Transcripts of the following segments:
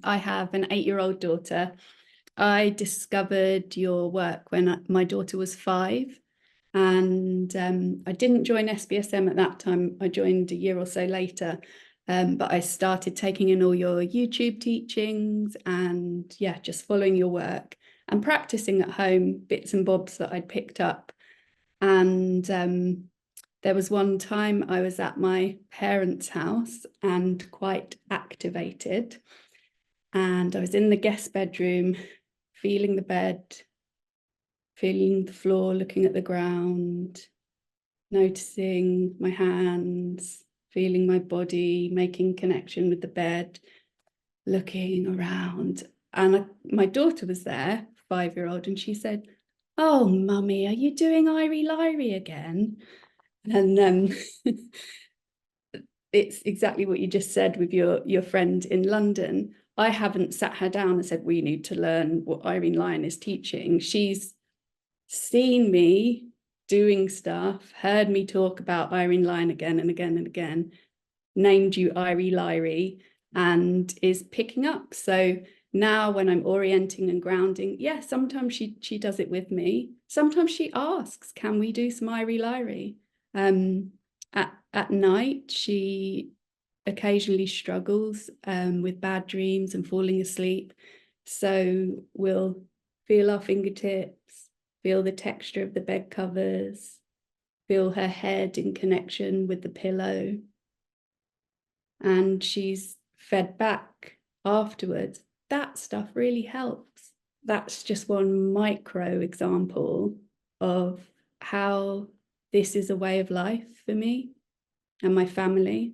I have an 8-year-old daughter. I discovered your work when my daughter was 5, and I didn't join SBSM at that time. I joined a year or so later, but I started taking in all your YouTube teachings and just following your work and practicing at home bits and bobs that I'd picked up. And there was one time I was at my parents' house and quite activated, and I was in the guest bedroom, feeling the bed, feeling the floor, looking at the ground, noticing my hands, feeling my body, making connection with the bed, looking around. And my daughter was there, 5-year-old, and she said, "Oh, mummy, are you doing Irie Lyrie again?" And it's exactly what you just said with your friend in London. I haven't sat her down and said, "We need to learn what Irene Lyon is teaching." She's seen me doing stuff, heard me talk about Irene Lyon again and again and again, named you Irie Lyrie, and is picking up. So now when I'm orienting and grounding, sometimes she does it with me. Sometimes she asks, "Can we do some Irie Lyrie?" At night, she occasionally struggles with bad dreams and falling asleep. So we'll feel our fingertips, feel the texture of the bed covers, feel her head in connection with the pillow. And she's fed back afterwards. That stuff really helps. That's just one micro example of how this is a way of life for me and my family,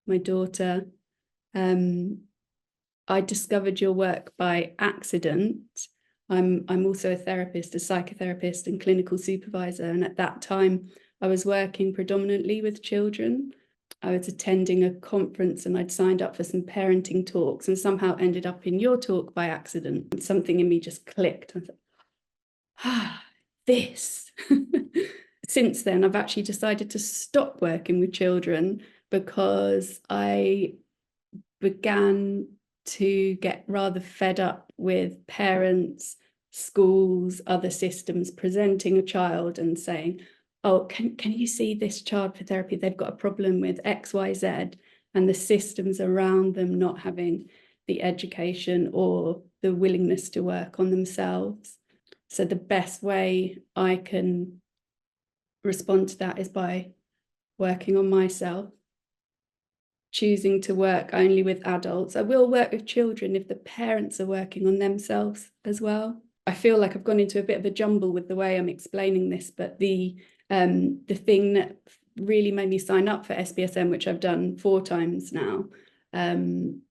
my daughter. I discovered your work by accident. I'm also a therapist, a psychotherapist and clinical supervisor. And at that time, I was working predominantly with children. I was attending a conference and I'd signed up for some parenting talks and somehow ended up in your talk by accident. And something in me just clicked. I thought, this. Since then, I've actually decided to stop working with children because I began to get rather fed up with parents, schools, other systems presenting a child and saying, "Oh, can you see this child for therapy? They've got a problem with X, Y, Z," and the systems around them not having the education or the willingness to work on themselves. So the best way I can respond to that is by working on myself, choosing to work only with adults. I will work with children if the parents are working on themselves as well. I feel like I've gone into a bit of a jumble with the way I'm explaining this, but the thing that really made me sign up for SBSM, which I've done 4 times now,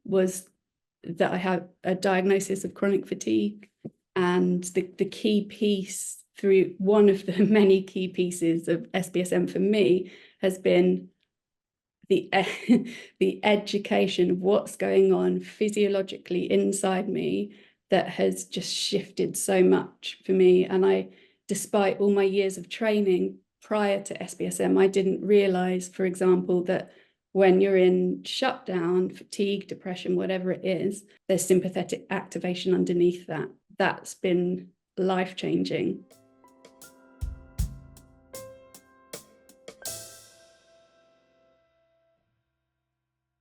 was that I have a diagnosis of chronic fatigue. And the key piece, through one of the many key pieces of SBSM for me, has been the education of what's going on physiologically inside me that has just shifted so much for me. And I, despite all my years of training prior to SBSM, I didn't realize, for example, that when you're in shutdown, fatigue, depression, whatever it is, there's sympathetic activation underneath that. That's been life-changing.